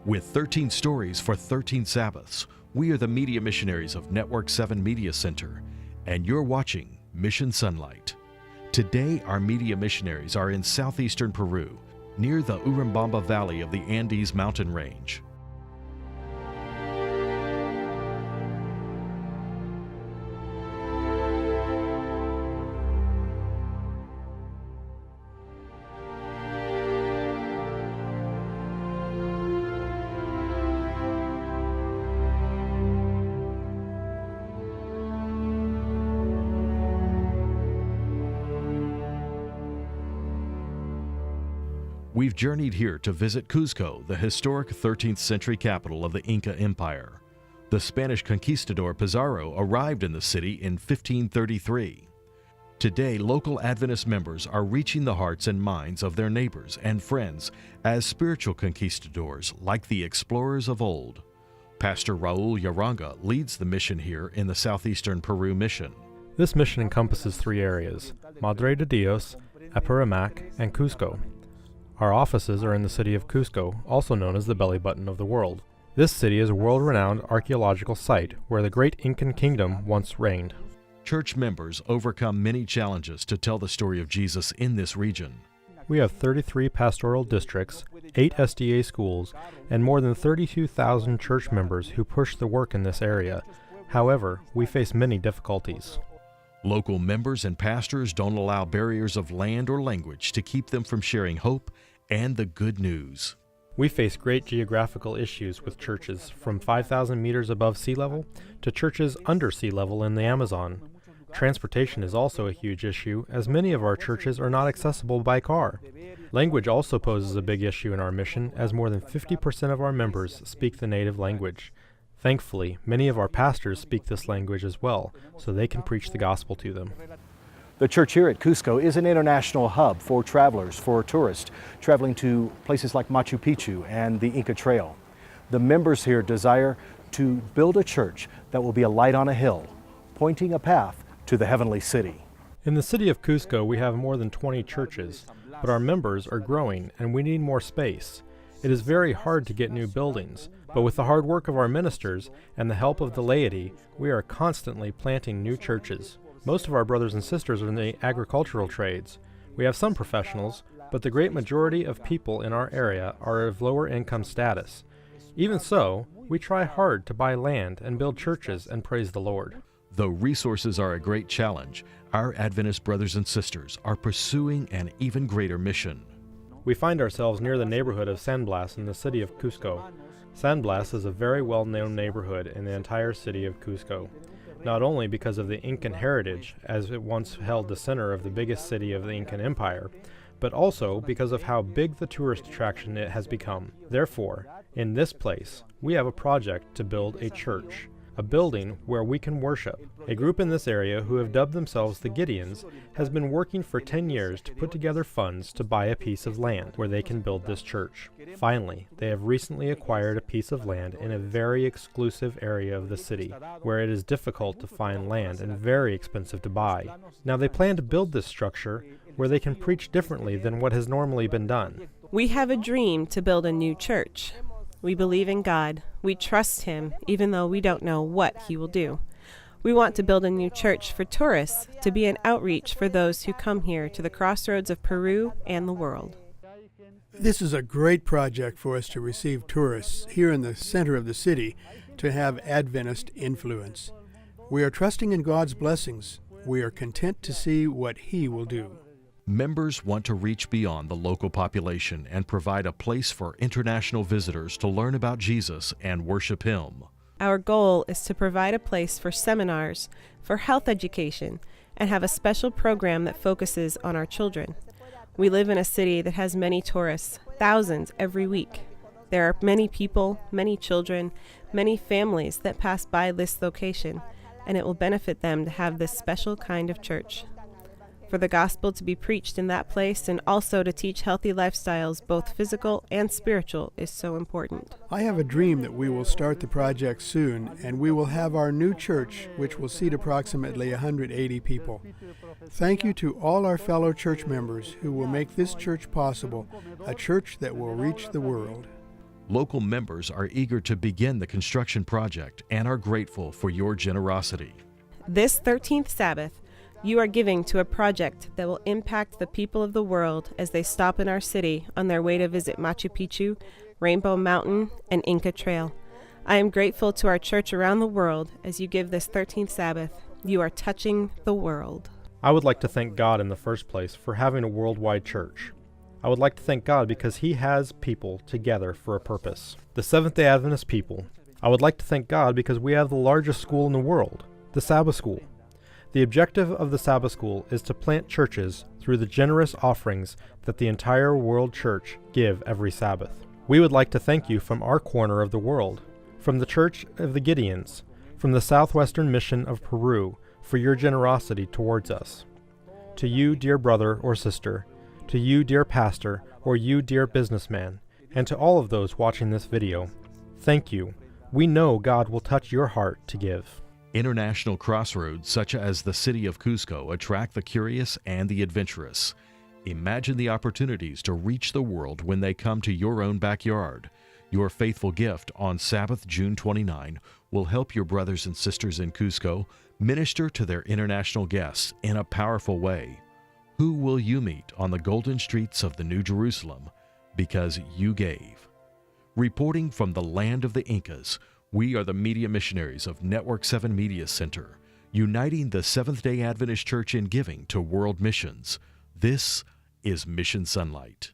With 13 stories for 13 Sabbaths, we are the media missionaries of Network 7 Media Center, and you're watching Mission Sonlight. Today, our media missionaries are in southeastern Peru, near the Urubamba Valley of the Andes mountain range. We've journeyed here to visit Cuzco, the historic 13th century capital of the Inca Empire. The Spanish conquistador Pizarro arrived in the city in 1533. Today, local Adventist members are reaching the hearts and minds of their neighbors and friends as spiritual conquistadors like the explorers of old. Pastor Raul Yaranga leads the mission here in the southeastern Peru mission. This mission encompasses 3 areas: Madre de Dios, Apurimac, and Cuzco. Our offices are in the city of Cuzco, also known as the belly button of the world. This city is a world-renowned archaeological site where the great Incan kingdom once reigned. Church members overcome many challenges to tell the story of Jesus in this region. We have 33 pastoral districts, 8 SDA schools, and more than 32,000 church members who push the work in this area. However, we face many difficulties. Local members and pastors don't allow barriers of land or language to keep them from sharing hope and the good news. We face great geographical issues with churches from 5,000 meters above sea level to churches under sea level in the Amazon. Transportation is also a huge issue, as many of our churches are not accessible by car. Language also poses a big issue in our mission, as more than 50% of our members speak the native language. Thankfully, many of our pastors speak this language as well, so they can preach the gospel to them. The church here at Cuzco is an international hub for travelers, for tourists traveling to places like Machu Picchu and the Inca Trail. The members here desire to build a church that will be a light on a hill, pointing a path to the heavenly city. In the city of Cuzco, we have more than 20 churches, but our members are growing and we need more space. It is very hard to get new buildings, but with the hard work of our ministers and the help of the laity, we are constantly planting new churches. Most of our brothers and sisters are in the agricultural trades. We have some professionals, but the great majority of people in our area are of lower income status. Even so, we try hard to buy land and build churches and praise the Lord. Though resources are a great challenge, our Adventist brothers and sisters are pursuing an even greater mission. We find ourselves near the neighborhood of San Blas in the city of Cuzco. San Blas is a very well-known neighborhood in the entire city of Cuzco, not only because of the Incan heritage, as it once held the center of the biggest city of the Incan Empire, but also because of how big the tourist attraction it has become. Therefore, in this place, we have a project to build a church, a building where we can worship. A group in this area who have dubbed themselves the Gideons has been working for 10 years to put together funds to buy a piece of land where they can build this church. Finally, they have recently acquired a piece of land in a very exclusive area of the city, where it is difficult to find land and very expensive to buy. Now they plan to build this structure where they can preach differently than what has normally been done. We have a dream to build a new church. We believe in God. We trust Him, even though we don't know what He will do. We want to build a new church for tourists, to be an outreach for those who come here to the crossroads of Peru and the world. This is a great project for us to receive tourists here in the center of the city to have Adventist influence. We are trusting in God's blessings. We are content to see what He will do. Members want to reach beyond the local population and provide a place for international visitors to learn about Jesus and worship Him. Our goal is to provide a place for seminars, for health education, and have a special program that focuses on our children. We live in a city that has many tourists, thousands every week. There are many people, many children, many families that pass by this location, and it will benefit them to have this special kind of church. For the gospel to be preached in that place and also to teach healthy lifestyles, both physical and spiritual, is so important. I have a dream that we will start the project soon, and we will have our new church, which will seat approximately 180 people. Thank you to all our fellow church members who will make this church possible, a church that will reach the world. Local members are eager to begin the construction project and are grateful for your generosity. This 13th Sabbath, you are giving to a project that will impact the people of the world as they stop in our city on their way to visit Machu Picchu, Rainbow Mountain, and Inca Trail. I am grateful to our church around the world as you give this 13th Sabbath. You are touching the world. I would like to thank God in the first place for having a worldwide church. I would like to thank God because He has people together for a purpose. The Seventh-day Adventist people. I would like to thank God because we have the largest school in the world, the Sabbath School. The objective of the Sabbath School is to plant churches through the generous offerings that the entire world church give every Sabbath. We would like to thank you from our corner of the world, from the Church of the Gideons, from the Southwestern Mission of Peru, for your generosity towards us. To you, dear brother or sister, to you, dear pastor, or you, dear businessman, and to all of those watching this video, thank you. We know God will touch your heart to give. International crossroads such as the city of Cuzco attract the curious and the adventurous. Imagine the opportunities to reach the world when they come to your own backyard. Your faithful gift on Sabbath, June 29, will help your brothers and sisters in Cuzco minister to their international guests in a powerful way. Who will you meet on the golden streets of the New Jerusalem because you gave? Reporting from the land of the Incas, we are the media missionaries of Network 7 Media Center, uniting the Seventh-day Adventist Church in giving to world missions. This is Mission Sonlight.